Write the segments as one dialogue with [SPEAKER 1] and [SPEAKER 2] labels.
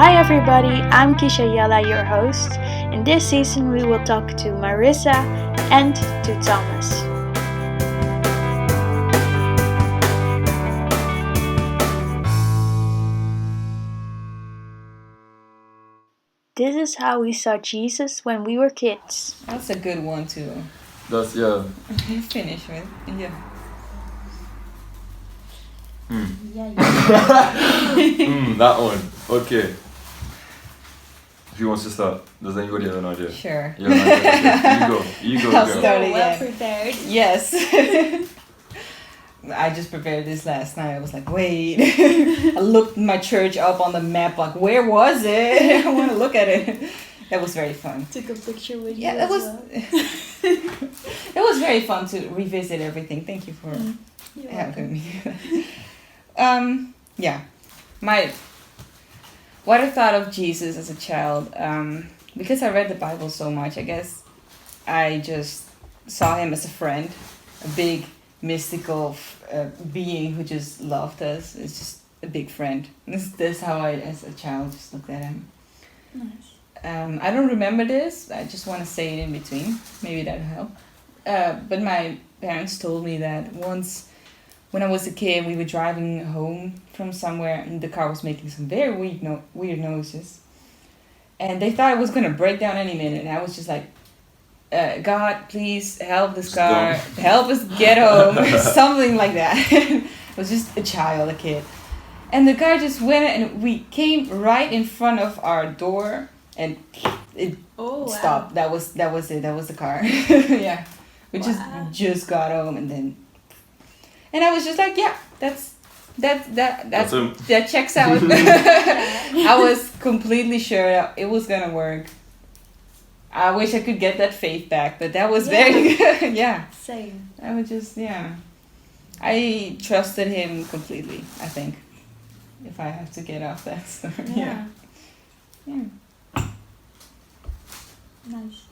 [SPEAKER 1] Hi everybody, I'm Kisha Yala, your host. In this season, we will talk to Marissa and to Thomas. This is how we saw Jesus when we were kids.
[SPEAKER 2] That's a good one to
[SPEAKER 3] That's
[SPEAKER 2] finish with. Yeah.
[SPEAKER 3] that one. Okay. Who wants to start? Does anybody have an idea?
[SPEAKER 2] Sure.
[SPEAKER 3] You have an idea? Okay. You go,
[SPEAKER 2] I'll
[SPEAKER 3] girl.
[SPEAKER 2] start
[SPEAKER 1] Well
[SPEAKER 2] again.
[SPEAKER 1] prepared.
[SPEAKER 2] Yes. I just prepared this last night. I was like, wait. I looked my church up on the map, like, where was it? I want to look at it. That was very fun.
[SPEAKER 1] Took a picture with you.
[SPEAKER 2] Yeah, that was. It was very fun to revisit everything. Thank you for having me. Yeah, what I thought of Jesus as a child, because I read the Bible so much, I guess I just saw him as a friend, a big mystical being who just loved us. It's just a big friend. This how I, as a child, just looked at him.
[SPEAKER 1] Nice.
[SPEAKER 2] I don't remember this. I just want to say it in between. Maybe that'll help. But my parents told me that once, when I was a kid, we were driving home from somewhere and the car was making some very weird noises. And they thought it was going to break down any minute. And I was just like, God, please help this car. Help us get home. Something like that. I was just a child, a kid. And the car just went and we came right in front of our door and it stopped. That was it. That was the car. Yeah. We just got home and I was just like, yeah, that checks out. I was completely sure it was gonna work. I wish I could get that faith back, but that was very good. Yeah.
[SPEAKER 1] Same.
[SPEAKER 2] I would just I trusted him completely, I think. If I have to get off that story. Yeah.
[SPEAKER 1] Nice.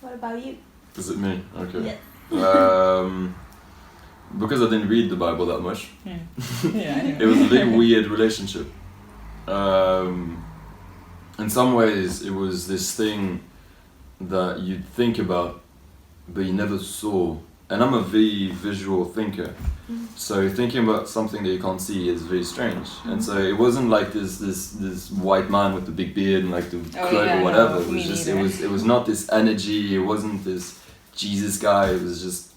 [SPEAKER 1] What about you?
[SPEAKER 3] Is it me? Okay.
[SPEAKER 1] Yeah.
[SPEAKER 3] Because I didn't read the Bible that much.
[SPEAKER 2] Yeah. Anyway.
[SPEAKER 3] It was a very weird relationship. In some ways, it was this thing that you'd think about, but you never saw. And I'm a very visual thinker, so thinking about something that you can't see is very strange. And so it wasn't like this white man with the big beard and like the cloak or whatever. It was just it was not this energy. It wasn't this Jesus guy. It was just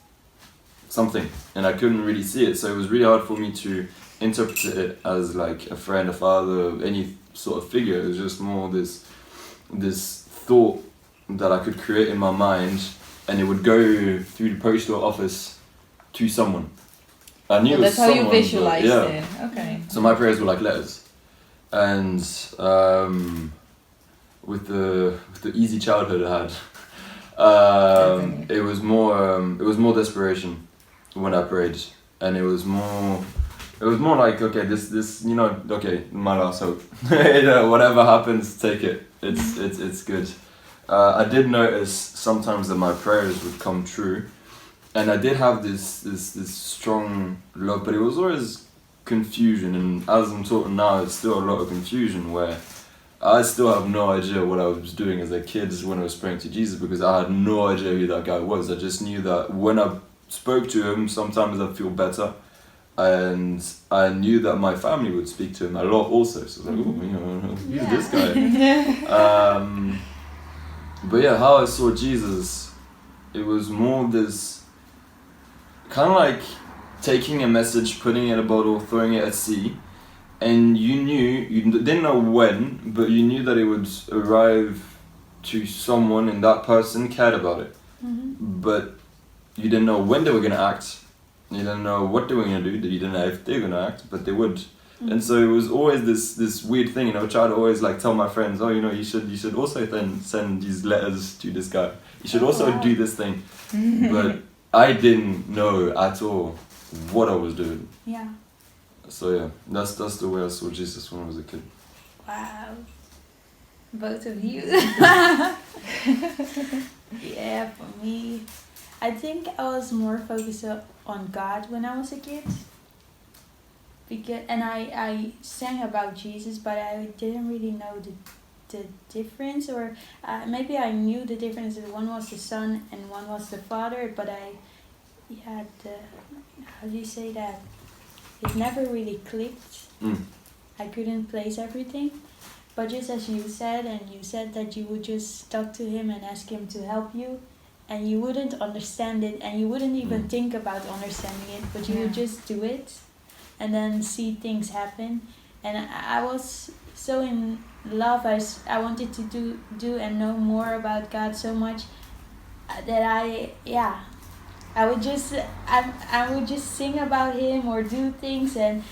[SPEAKER 3] something, and I couldn't really see it. So it was really hard for me to interpret it as like a friend, a father, any sort of figure. It was just more this thought that I could create in my mind. And it would go through the postal office to someone. I knew it was
[SPEAKER 2] that's how
[SPEAKER 3] someone,
[SPEAKER 2] you visualized
[SPEAKER 3] but,
[SPEAKER 2] it. Okay.
[SPEAKER 3] So my prayers were like letters, and with the easy childhood I had, it was more desperation when I prayed, and it was more like, okay, this okay, my last hope. Whatever happens, take it. It's good. I did notice sometimes that my prayers would come true, and I did have this strong love, but it was always confusion, and as I'm talking now, it's still a lot of confusion where I still have no idea what I was doing as a kid when I was praying to Jesus, because I had no idea who that guy was. I just knew that when I spoke to him, sometimes I'd feel better, and I knew that my family would speak to him a lot also, so I was like, who's this guy? But yeah, how I saw Jesus, it was more this kind of like taking a message, putting it in a bottle, throwing it at sea, and you didn't know when, but you knew that it would arrive to someone and that person cared about it. But you didn't know when they were going to act, you didn't know what they were going to do, you didn't know if they were going to act, but they would. And so it was always this weird thing, I tried to always like tell my friends, you should also then send these letters to this guy. You should also do this thing. But I didn't know at all what I was doing.
[SPEAKER 1] Yeah.
[SPEAKER 3] So yeah, that's the way I saw Jesus when I was a kid.
[SPEAKER 1] Wow. Both of you. Yeah, for me, I think I was more focused on God when I was a kid. because and I sang about Jesus, but I didn't really know the difference, or maybe I knew the difference. That one was the Son and one was the Father, but how do you say that? It never really clicked. I couldn't place everything. But just as you said, and you said that you would just talk to him and ask him to help you, and you wouldn't understand it, and you wouldn't even think about understanding it, but you would just do it, and then see things happen. And I was so in love. I wanted to do and know more about God so much that I would just sing about him or do things, and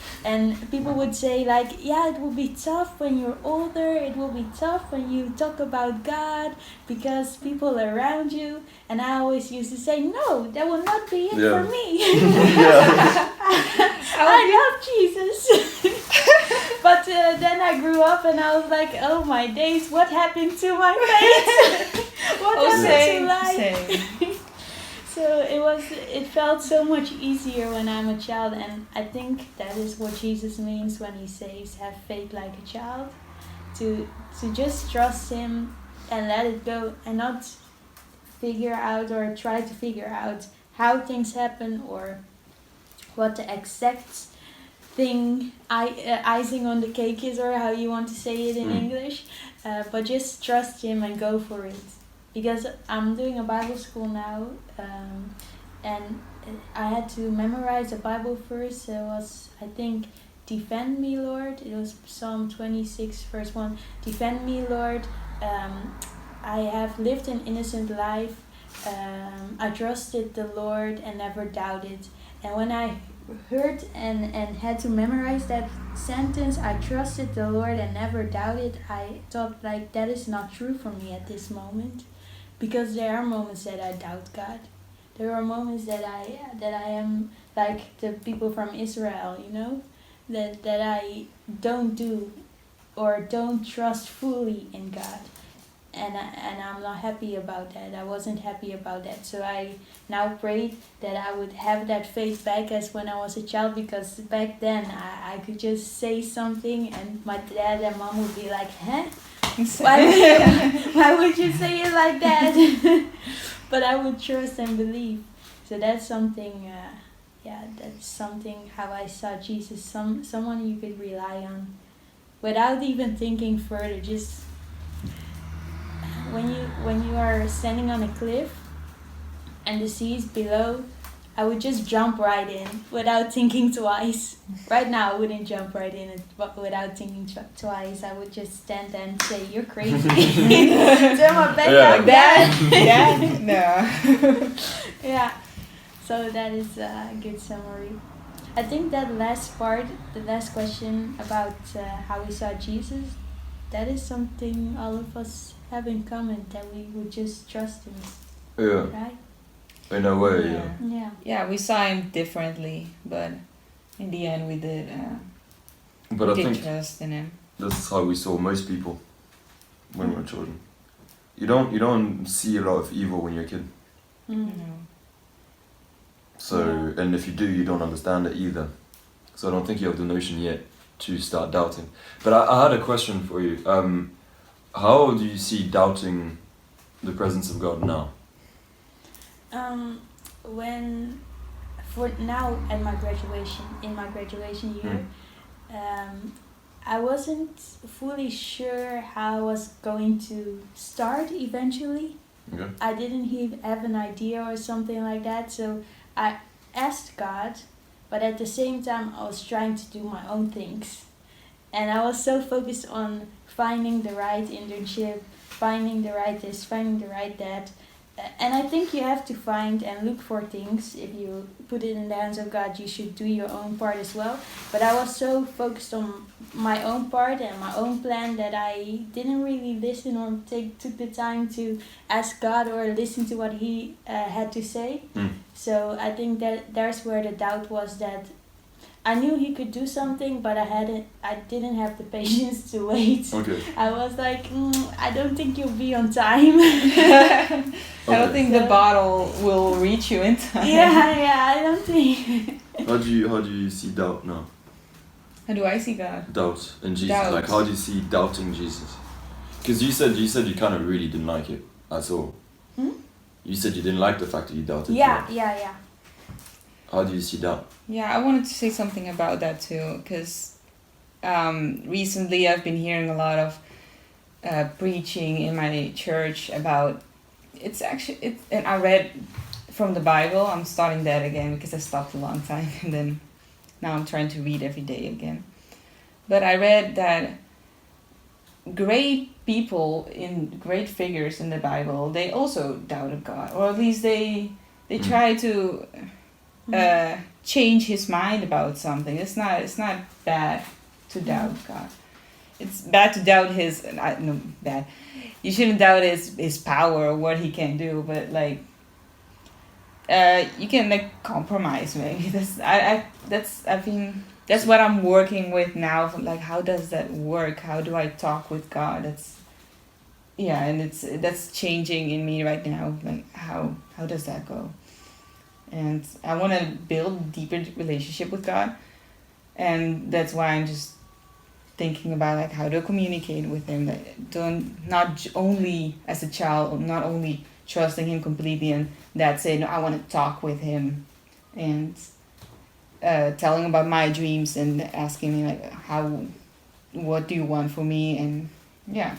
[SPEAKER 1] people would say like, yeah, it will be tough when you're older, it will be tough when you talk about God because people around you, and I always used to say, no, that will not be it for me. I love Jesus. But then I grew up and I was like, oh my days, what happened to my faith? What happened to life?
[SPEAKER 2] Same.
[SPEAKER 1] So it felt so much easier when I'm a child, and I think that is what Jesus means when he says have faith like a child, to just trust him and let it go, and not figure out or try to figure out how things happen or what the exact thing icing on the cake is, or how you want to say it in English, but just trust him and go for it. Because I'm doing a Bible school now, and I had to memorize a Bible verse. It was, I think, defend me, Lord. It was Psalm 26, verse 1. Defend me, Lord. I have lived an innocent life. I trusted the Lord and never doubted. And when I heard and had to memorize that sentence, I trusted the Lord and never doubted, I thought like that is not true for me at this moment. Because there are moments that I doubt God. There are moments that I am like the people from Israel, you know, that I don't do or don't trust fully in God, and I'm not happy about that. I wasn't happy about that, so I now prayed that I would have that faith back as when I was a child, because back then I could just say something and my dad and mom would be like, huh? Why would you say it like that? But I would trust and believe. So that's something, that's something how I saw Jesus, someone you could rely on without even thinking further. Just when you are standing on a cliff and the sea is below, I would just jump right in without thinking twice. Right now, I wouldn't jump right in without thinking twice. I would just stand there and say, "You're crazy." Turn my back like that.
[SPEAKER 2] Yeah, no.
[SPEAKER 1] Yeah. So that is a good summary. I think that last part, the last question about how we saw Jesus, that is something all of us have in common, that we would just trust him.
[SPEAKER 3] Yeah.
[SPEAKER 1] Right?
[SPEAKER 3] In a way,
[SPEAKER 1] Yeah.
[SPEAKER 2] Yeah, we saw him differently, but in the end we did.
[SPEAKER 3] But
[SPEAKER 2] we
[SPEAKER 3] I
[SPEAKER 2] did
[SPEAKER 3] think
[SPEAKER 2] trust in him.
[SPEAKER 3] that's how we saw most people when we were children. You don't see a lot of evil when you're a kid.
[SPEAKER 1] Mm.
[SPEAKER 3] So, and if you do, you don't understand it either. So I don't think you have the notion yet to start doubting. But I had a question for you. How do you see doubting the presence of God now?
[SPEAKER 1] When, for now in my graduation year, I wasn't fully sure how I was going to start eventually.
[SPEAKER 3] Okay.
[SPEAKER 1] I didn't have an idea or something like that, so I asked God, but at the same time I was trying to do my own things. And I was so focused on finding the right internship, finding the right this, finding the right that. And I think you have to find and look for things. If you put it in the hands of God, you should do your own part as well. But I was so focused on my own part and my own plan that I didn't really listen or took the time to ask God or listen to what he had to say. So I think that there's where the doubt was, that I knew he could do something, but I didn't have the patience to wait.
[SPEAKER 3] Okay.
[SPEAKER 1] I was like, I don't think you'll be on time.
[SPEAKER 2] I don't think the bottle will reach you in time.
[SPEAKER 1] Yeah, I don't think.
[SPEAKER 3] How do you see doubt now?
[SPEAKER 2] How do I see God?
[SPEAKER 3] Doubt in Jesus.
[SPEAKER 2] Doubt.
[SPEAKER 3] Like, how do you see doubting Jesus? Because you said you kind of really didn't like it at all.
[SPEAKER 1] Hmm?
[SPEAKER 3] You said you didn't like the fact that you doubted.
[SPEAKER 1] Yeah,
[SPEAKER 3] God.
[SPEAKER 1] yeah.
[SPEAKER 3] How do you see doubt?
[SPEAKER 2] Yeah, I wanted to say something about that too, because recently I've been hearing a lot of preaching in my church about and I read from the Bible. I'm starting that again because I stopped a long time, and then now I'm trying to read every day again. But I read that great people great figures in the Bible, they also doubted God, or at least they try to change his mind about something. It's not bad to doubt God. It's bad to doubt bad. You shouldn't doubt his power or what he can do, but like you can like compromise maybe. That's what I'm working with now. Like, how does that work? How do I talk with God? That's changing in me right now. Like, how does that go? And I want to build a deeper relationship with God, and that's why I'm just thinking about like how to communicate with Him. Not only as a child, not only trusting Him completely, and that's it. No, I want to talk with Him, and telling about my dreams and asking me like what do you want for me, and yeah,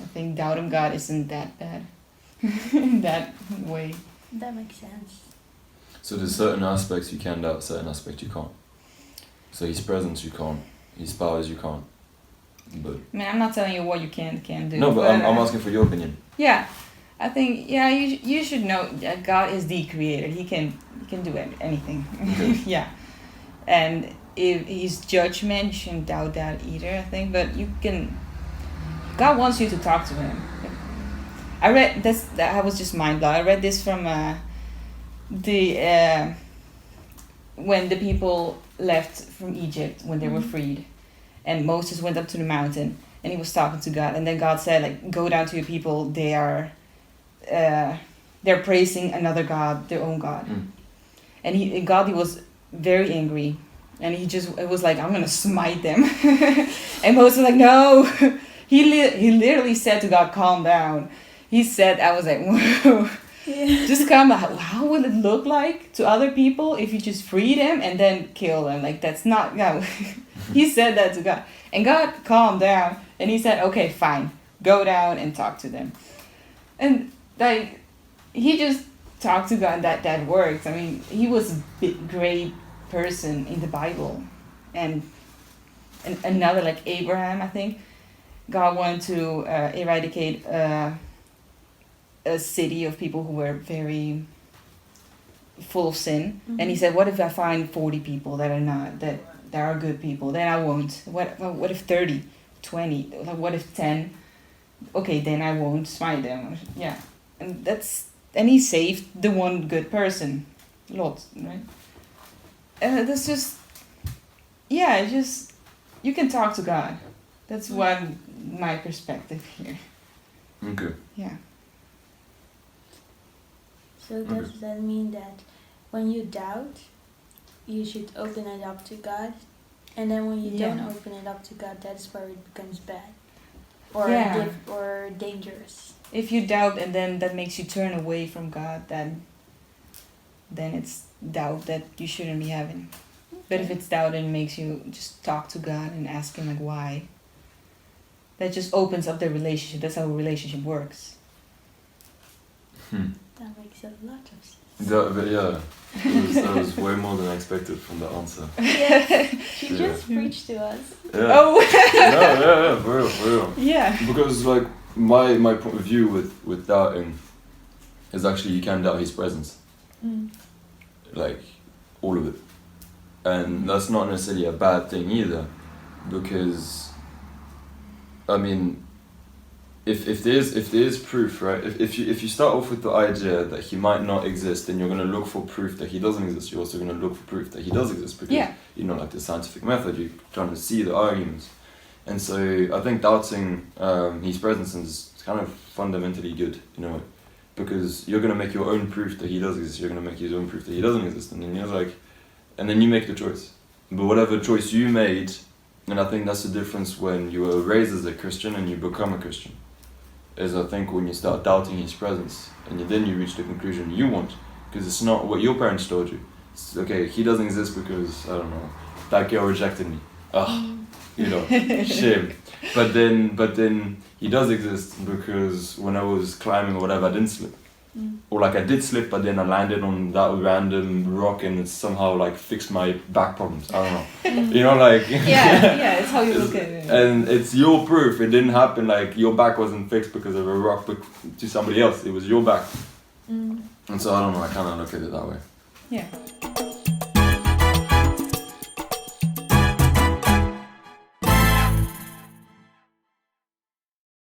[SPEAKER 2] I think doubting God isn't that bad in that way.
[SPEAKER 1] That makes sense.
[SPEAKER 3] So there's certain aspects you can doubt, certain aspects you can't. So His presence you can't, His powers you can't. But
[SPEAKER 2] I mean, I'm not telling you what you can't do.
[SPEAKER 3] no, but I'm asking for your opinion.
[SPEAKER 2] Yeah, I think you should know that God is the creator. He can do anything.
[SPEAKER 3] Okay.
[SPEAKER 2] Yeah, and if His judgment, you shouldn't doubt that either. I think, but God wants you to talk to Him. I read this. I was just mind blown. I read this from when the people left from Egypt, when they were freed, and Moses went up to the mountain and he was talking to God, and then God said, like, go down to your people. They're praising another god, their own god. And he was very angry, and it was like, I'm gonna smite them. And Moses was like, no. He literally said to God, calm down. He said, I was like, whoa.
[SPEAKER 1] Yeah.
[SPEAKER 2] Just calm down. How will it look like to other people if you just free them and then kill them? Like, that's not, no. He said that to God. And God calmed down, and He said, okay, fine. Go down and talk to them. And like, he just talked to God, and that worked. I mean, he was a great person in the Bible. And another, like Abraham, I think, God wanted to eradicate a city of people who were very full of sin. And He said, what if I find 40 people that are good people? Then I won't. What if 30, 20? Like, what if 10? Okay, then I won't smite them. Yeah. And He saved the one good person, Lot, right? And that's just, yeah, you can talk to God. That's my perspective here.
[SPEAKER 3] Okay.
[SPEAKER 2] Yeah.
[SPEAKER 1] So does that mean that when you doubt, you should open it up to God, and then when you don't open it up to God, that's where it becomes bad, or dangerous.
[SPEAKER 2] If you doubt and then that makes you turn away from God, then it's doubt that you shouldn't be having. Okay. But if it's doubt and makes you just talk to God and ask Him like why, that just opens up the relationship. That's how a relationship works.
[SPEAKER 1] That makes a lot of sense.
[SPEAKER 3] That was way more than I expected from the answer.
[SPEAKER 1] Yes, she just preached to us.
[SPEAKER 3] Yeah.
[SPEAKER 2] Oh.
[SPEAKER 3] Yeah, for real.
[SPEAKER 2] Yeah.
[SPEAKER 3] Because like my point of view with doubting is actually you can doubt His presence. Like, all of it. And that's not necessarily a bad thing either, because I mean, if there's proof, right? If you start off with the idea that He might not exist, then you're gonna look for proof that He doesn't exist. You're also gonna look for proof that He does exist, because you know, like the scientific method, you're trying to see the arguments. And so I think doubting His presence is kind of fundamentally good, you know, because you're gonna make your own proof that He does exist. You're gonna make His own proof that He doesn't exist, and then you're like, and then you make the choice. But whatever choice you made, and I think that's the difference when you were raised as a Christian and you become a Christian, is I think when you start doubting His presence, and then you reach the conclusion you want, because it's not what your parents told you. It's, okay, He doesn't exist because, I don't know, that girl rejected me. Ugh, you know, shame. But then He does exist because when I was climbing or whatever, I didn't slip. Or like I did slip, but then I landed on that random rock and it somehow like fixed my back problems. I don't know. You know, like
[SPEAKER 2] yeah, it's how you look at it.
[SPEAKER 3] And it's your proof. It didn't happen like your back wasn't fixed because of a rock to somebody else. It was your back. And so I don't know. I kind of look at it that way.
[SPEAKER 2] Yeah.